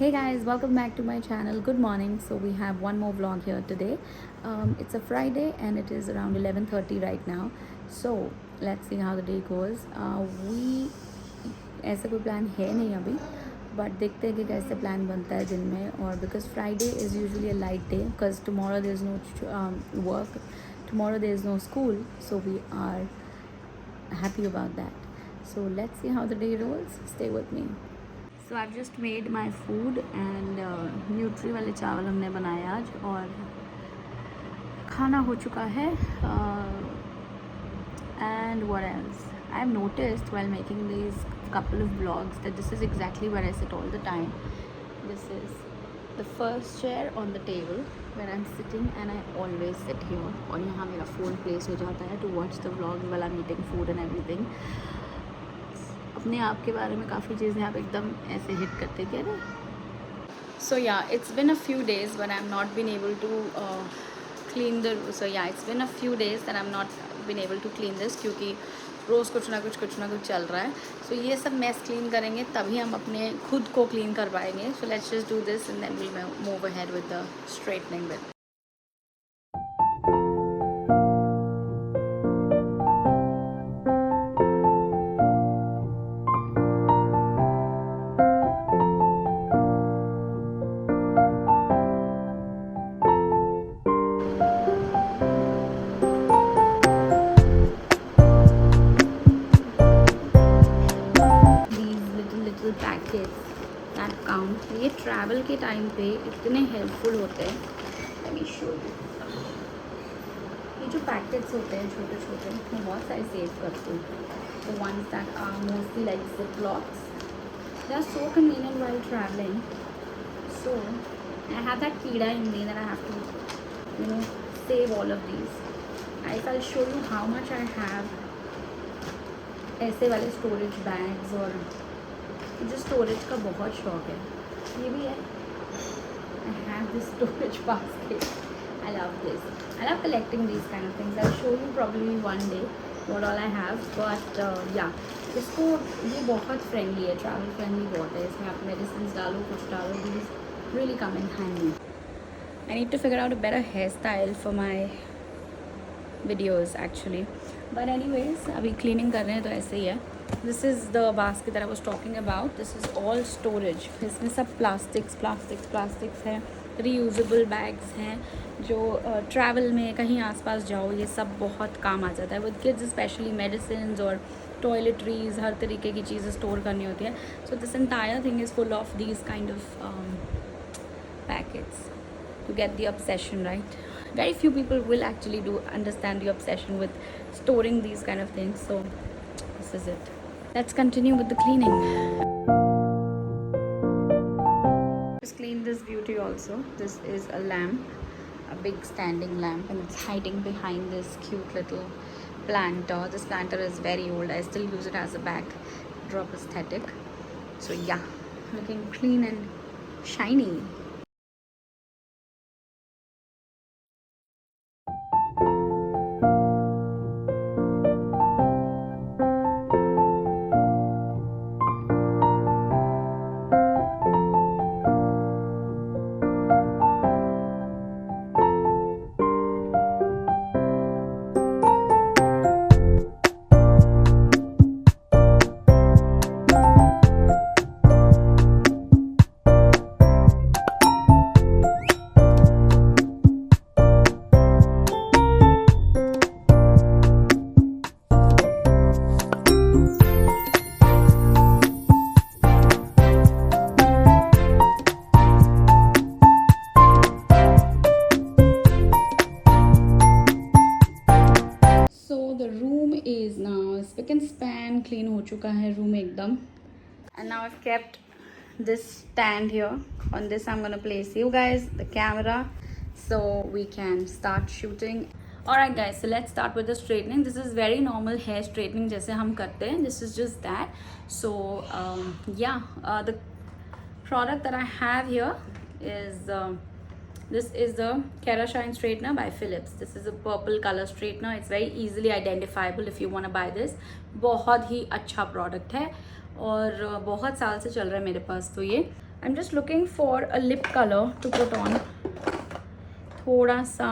Hey guys, welcome back to my channel. Good morning. So we have one more vlog here today. It's a Friday and it is around 11:30 right now. So let's see how the day goes. We ऐसा कोई plan है नहीं अभी, but देखते हैं कि कैसे plan बनता है दिन में. और because Friday is usually a light day because tomorrow there is no work, tomorrow there is no school, so we are happy about that. So let's see how the day rolls. Stay with me. So I've just made my food and nutri वाले चावल हमने बनाए आज और खाना हो चुका है. And what else? I've noticed while making these couple of vlogs that this is exactly where I sit all the time. This is the first chair on the table where I'm sitting and I always sit here. और यहाँ मेरा phone place हो जाता है to watch the vlogs while I'm eating food and everything. अपने आप के बारे में काफ़ी चीज़ें आप एकदम ऐसे हिट करते क्या ना. So yeah it's been a few days but I am not been able to clean the. So yeah it's been a few days that I am not been able to clean this, क्योंकि रोज़ कुछ ना कुछ चल रहा है. सो ये सब मेस क्लीन करेंगे तभी हम अपने खुद को क्लीन कर पाएंगे. So let's just do this and then will move ahead with the straightening with. Packets that count. ये ट्रैवल के टाइम पे इतने हेल्पफुल होते हैं. Let me show you. ये जो पैकेट्स होते हैं छोटे छोटे, मैं बहुत सारे सेव करती हूँ. The ones that are mostly like Ziplocs, they are so convenient while travelling. So I have that कीड़ा in me that I have to save all of these. I'll show you how much I have ऐसे वाले storage bags. और मुझे storage का बहुत शौक है. ये भी है. I have this storage basket. I love this. I love collecting this kind of things. I show you probably one day what all I have. But या इसको ये बहुत फ्रेंडली है, ट्रैवल फ्रेंडली बहुत है. इसमें आप मेडिसिन डालो, कुछ डालो. These really come in handy. I need to figure out a better hairstyle for my videos actually. But anyways अभी क्लीनिंग कर रहे हैं तो ऐसे ही है. This is the basket that I was talking about. This is all storage. इसमें सब प्लास्टिक्स हैं. रीयूजेबल बैग्स हैं जो ट्रैवल में कहीं आसपास जाओ ये सब बहुत काम आ जाता है. विद किड्स स्पेशली मेडिसिन और टॉयलेटरीज, हर तरीके की चीज़ें स्टोर करनी होती है. So this entire thing is full of these kind of packets to get the obsession right. Very few people will actually do understand the obsession with storing these kind of things. So this is it. Let's continue with the cleaning. Just clean this beauty also. This is a lamp, a big standing lamp, and it's hiding behind this cute little planter. This planter is very old. I still use it as a backdrop aesthetic. So yeah, looking clean and shiny. Is now spick and span. Clean हो चुका है room एकदम. And now I've kept this stand here. On this I'm gonna place you guys the camera so we can start shooting. Alright guys, so let's start with the straightening. This is very normal hair straightening जैसे हम करते हैं. This is just that. So the product that I have here is this is the Kera Shine straightener by Philips. This is a purple color straightener. It's very easily identifiable if you want to buy this. बहुत ही अच्छा product है और बहुत साल से चल रहा है मेरे पास. तो ये I'm just looking for a lip color to put on. थोड़ा सा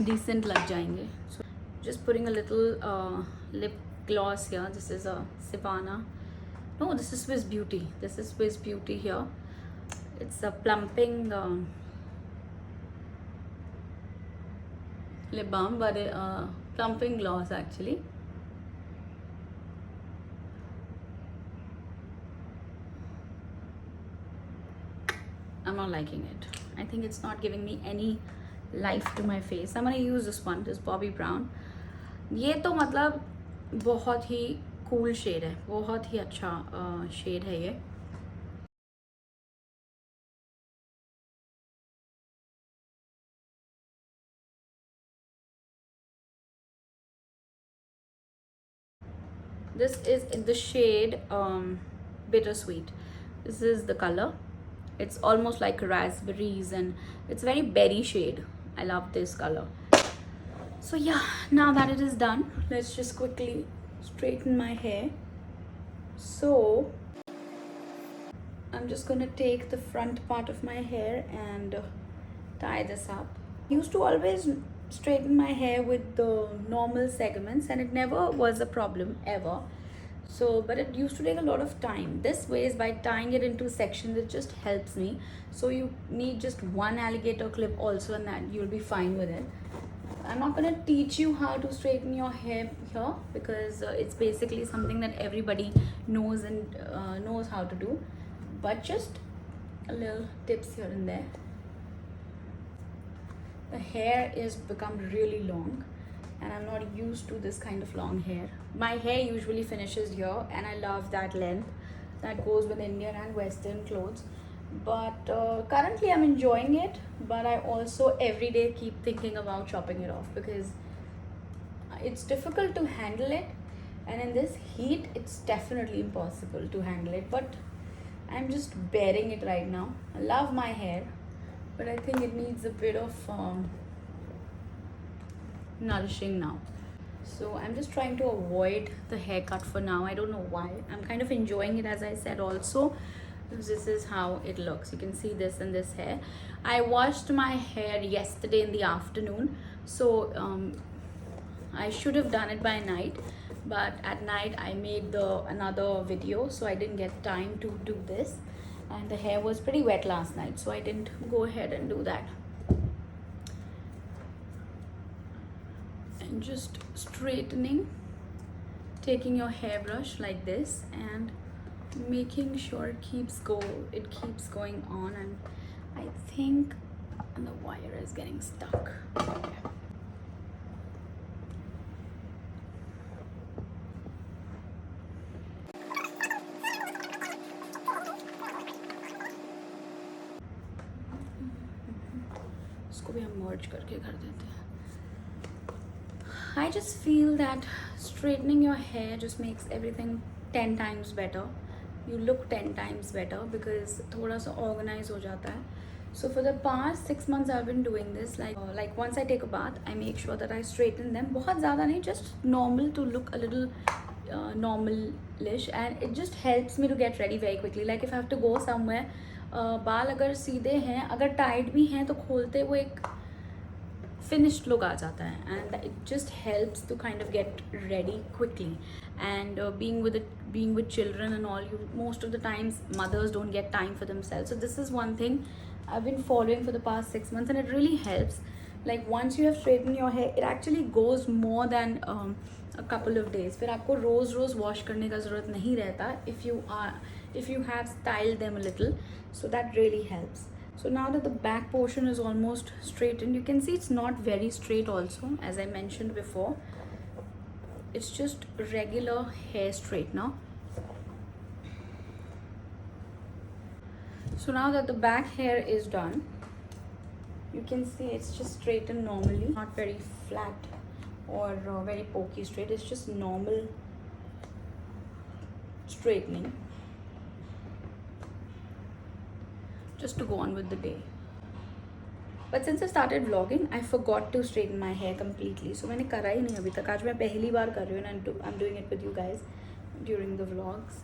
decent लग जाएंगे. So just putting a little lip gloss here. This is a Sivana. No, this is Swiss Beauty. This is Swiss Beauty here. It's a plumping lip balm, but plumping gloss actually. I'm not liking it. I think it's not giving me any life to my face. I'm gonna use this one, this Bobbi Brown. ये तो मतलब बहुत ही cool shade है, बहुत ही अच्छा shade है ये. This is in the shade Bittersweet. This is the color. It's almost like raspberries and it's very berry shade. I love this color. So yeah, now that it is done, let's just quickly straighten my hair. So I'm just gonna take the front part of my hair and tie this up. I used to always straighten my hair with the normal segments and it never was a problem ever. So but it used to take a lot of time. This way is by tying it into sections, it just helps me. So you need just one alligator clip also and that you'll be fine with it. I'm not gonna teach you how to straighten your hair here because it's basically something that everybody knows and knows how to do, but just a little tips here and there. The hair is become really long and I'm not used to this kind of long hair. My hair usually finishes here and I love that length that goes with Indian and Western clothes, but currently I'm enjoying it, but I also every day keep thinking about chopping it off because it's difficult to handle it, and in this heat it's definitely impossible to handle it, but I'm just bearing it right now. I love my hair, but I think it needs a bit of nourishing now. So I'm just trying to avoid the haircut for now. I don't know why. I'm kind of enjoying it, as I said also. This is how it looks. You can see this and this hair. I washed my hair yesterday in the afternoon, so I should have done it by night, but at night I made another video, so I didn't get time to do this, and the hair was pretty wet last night, so I didn't go ahead and do that. And just straightening, taking your hairbrush like this and making sure it keeps going on, and I think the wire is getting stuck. इसको भी हम merge करके कर देते हैं. I just feel that straightening your hair just makes everything 10 times better. You look 10 times better because थोड़ा सा organize हो जाता है. So for the past 6 months I've been doing this. Like once I take a bath, I make sure that I straighten them. बहुत ज़्यादा नहीं, just normal to look a little normal-ish, and it just helps me to get ready very quickly. Like if I have to go somewhere, बाल अगर सीधे हैं, अगर tight भी हैं, तो खोलते वो एक finished look aa jata hai, and it just helps to kind of get ready quickly. And being with children and all, most of the times mothers don't get time for themselves, so this is one thing I've been following for the past 6 months, and it really helps. Like once you have straightened your hair, it actually goes more than a couple of days. फिर आपको रोज wash करने का ज़रूरत नहीं रहता if you have styled them a little, so that really helps. So now that the back portion is almost straightened, you can see it's not very straight also, as I mentioned before. It's just regular hair straightener. So now that the back hair is done, you can see it's just straightened normally, not very flat or very pokey straight. It's just normal straightening, just to go on with the day. But since I started vlogging, I forgot to straighten my hair completely. So मैंने करा ही नहीं अभी तक. आज मैं पहली बार कर रही हूँ and I'm doing it with you guys during the vlogs.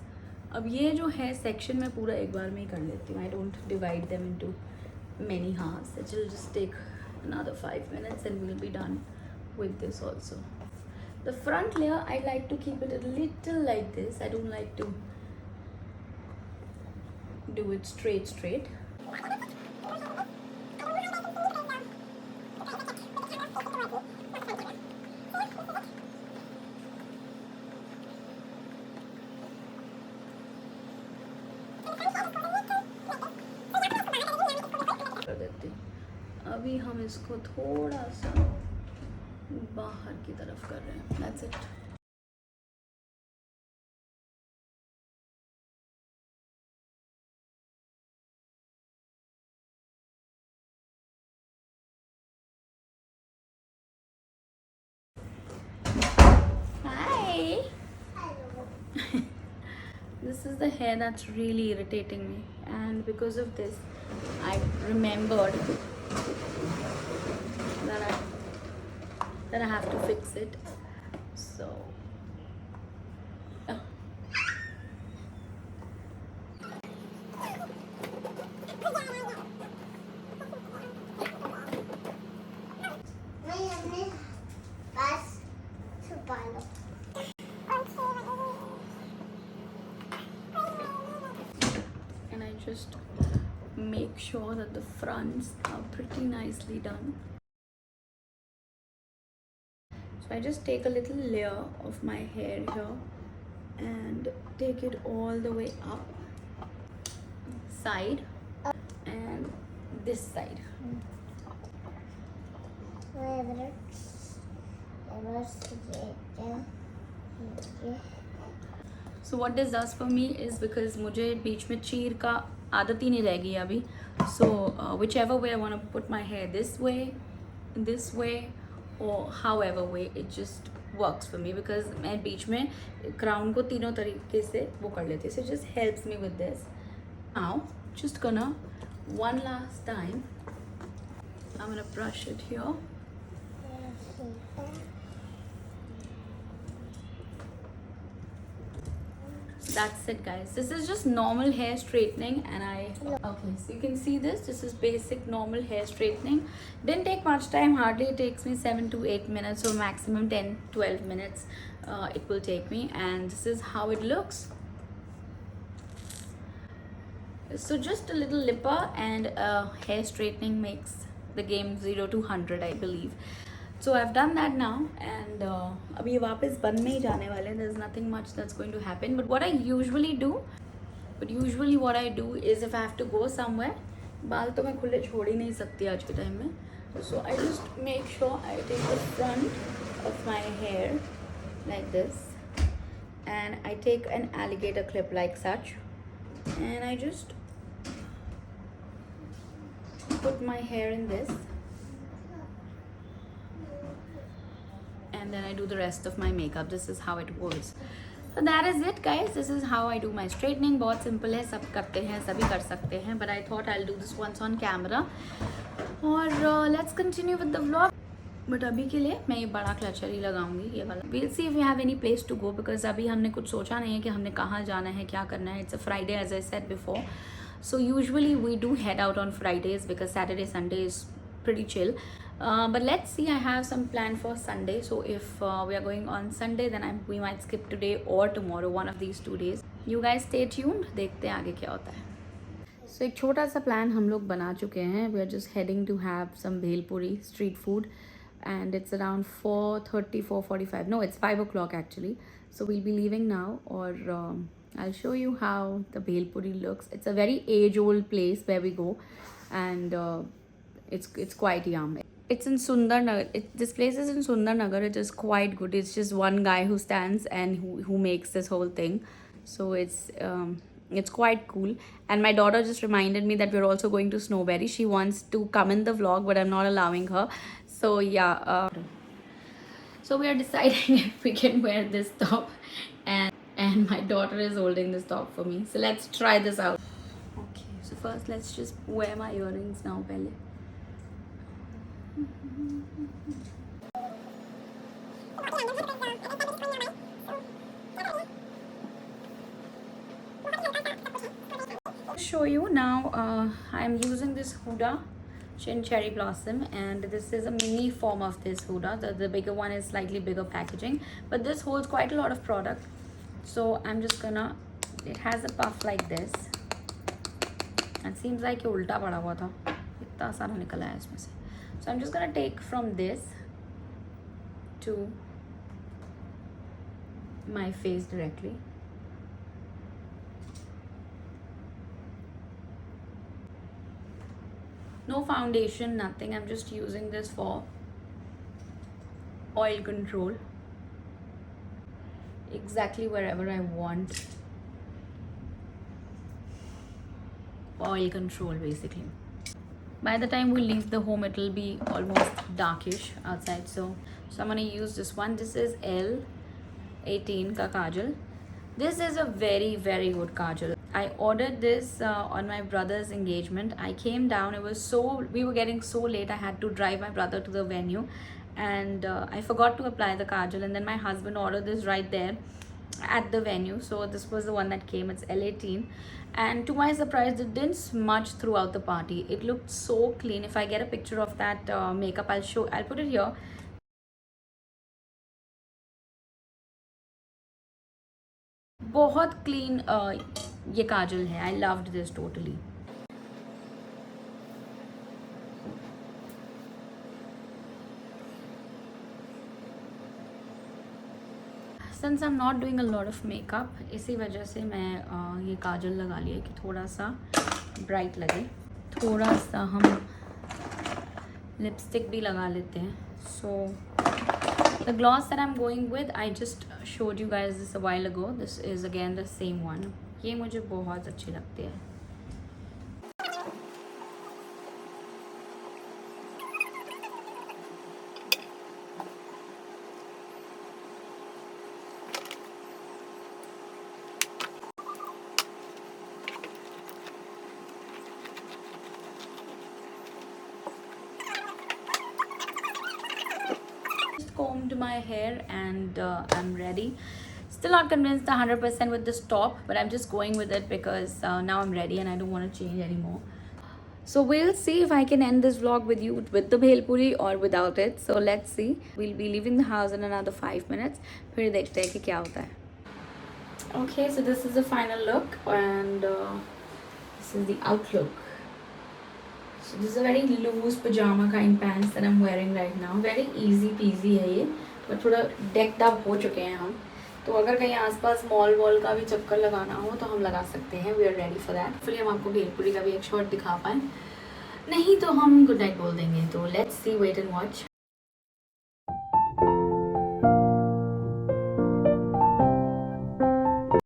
अब ये जो है सेक्शन मैं पूरा एक बार में ही कर लेती हूँ. I don't divide them into many halves. It will just take another 5 minutes and we'll be done with this also. The front layer I like to keep it a little like this. I don't like to do it straight. कर देती हूँ. अभी हम इसको थोड़ा सा बाहर की तरफ कर रहे हैं. That's it. Hi. This is the hair that's really irritating me, and because of this I remembered that I have to fix it. So and I just make sure that the fronts are pretty nicely done. So I just take a little layer of my hair here and take it all the way up, side and this side. So what this does for me is, because मुझे बीच में चीर का आदत ही नहीं रह गई अभी. So whichever way I want to put my hair, this way or however way, it just works for me, because मैं बीच में crown को तीनों तरीके से वो कर लेती हूँ. So it just helps me with this. Now just gonna one last time I'm gonna brush it here. That's it, guys. This is just normal hair straightening, and okay, so you can see this is basic normal hair straightening. Didn't take much time. Hardly it takes me 7 to 8 minutes, or maximum 10-12 minutes it will take me. And this is how it looks. So just a little lipper and hair straightening makes the game 0 to 100, I believe. So I've done that now, and अभी वापस बन में ही जाने वाले हैं. There's nothing much that's going to happen. But what I usually do is, if I have to go somewhere, बाल तो मैं खुले छोड़ ही नहीं सकती आज के टाइम में. So I just make sure I take the front of my hair like this, and I take an alligator clip like such, and I just put my hair in this, and then I do the rest of my makeup. This is how it was. So that is it, guys. This is how I do my straightening. बहुत simple है, सब करते हैं, सभी कर सकते हैं. But I thought I'll do this once on camera. और let's continue with the vlog. But अभी के लिए मैं ये बड़ा क्लचर ही लगाऊंगी, ये वाला. We'll see if we have any place to go, because अभी हमने कुछ सोचा नहीं है कि हमने कहाँ जाना है, क्या करना है. It's a Friday, as I said before. So usually we do head out on Fridays, because Saturday, Sunday is pretty chill. But let's see, I have some plan for Sunday. So if we are going on Sunday, then we might skip today or tomorrow, one of these 2 days. You guys stay tuned, देखते हैं आगे क्या होता है. So एक छोटा सा plan हम लोग बना चुके हैं. We are just heading to have some bhelpuri street food, and it's around 4:30, 4:45. No, it's 5 o'clock actually. So we'll be leaving now, or I'll show you how the bhelpuri looks. It's a very age-old place where we go, and it's quite yum. It's in Sundarnagar. This place is in Sundarnagar. It is quite good. It's just one guy who stands and who makes this whole thing. So it's quite cool. And my daughter just reminded me that we're also going to Snowberry. She wants to come in the vlog, but I'm not allowing her. So yeah. So we are deciding if we can wear this top, and my daughter is holding this top for me. So let's try this out. Okay. So first, let's just wear my earrings now, pehle. show you now. I'm using this Huda Chin Cherry Blossom, and this is a mini form of this Huda. The bigger one is slightly bigger packaging, but this holds quite a lot of product. So I'm just gonna, it has a puff like this. It seems like ये उल्टा पड़ा हुआ था, इतना सारा निकला है इसमें से. So I'm just gonna take from this to my face directly. No foundation, nothing. I'm just using this for oil control. Exactly wherever I want. Oil control basically. By the time we leave the home, it will be almost darkish outside. So I'm gonna use this one. This is L18 ka kajal. This is a very, very good kajal. I ordered this on my brother's engagement. I came down, we were getting so late, I had to drive my brother to the venue, and I forgot to apply the kajal, and then my husband ordered this right there at the venue. So this was the one that came. It's L18, and to my surprise, it didn't smudge throughout the party. It looked so clean. If I get a picture of that makeup, I'll put it here. बहुत clean ये काजल है. I loved this totally. Since I am not doing a lot of makeup, इसी वजह से मैं ये काजल लगा लिया कि थोड़ा सा ब्राइट लगे. थोड़ा सा हम लिपस्टिक भी लगा लेते हैं. सो the gloss that I'm going with, I just showed you guys this a while ago. This is again the same one. ये मुझे बहुत अच्छे लगते हैं. Combed my hair and I'm ready. Still not convinced 100% with this top, but I'm just going with it because now I'm ready and I don't want to change anymore. So we'll see if I can end this vlog with you with the bhel puri or without it. So let's see. We'll be leaving the house in another 5 minutes. फिर देखते हैं कि क्या होता है. Okay, so this is the final look, and this is the outlook. So this is a very loose pajama kind pants that I'm wearing right now. Very easy peasy है ये, but थोड़ा decked up हो चुके हैं हम. तो अगर कहीं आसपास मॉल वॉल का भी चक्कर लगाना हो तो हम लगा सकते हैं. We are ready for that. Hopefully हम आपको भेलपुरी का भी एक शॉट दिखा पाएँ. नहीं तो हम गुड नाइट बोल देंगे. तो let's see, wait and watch.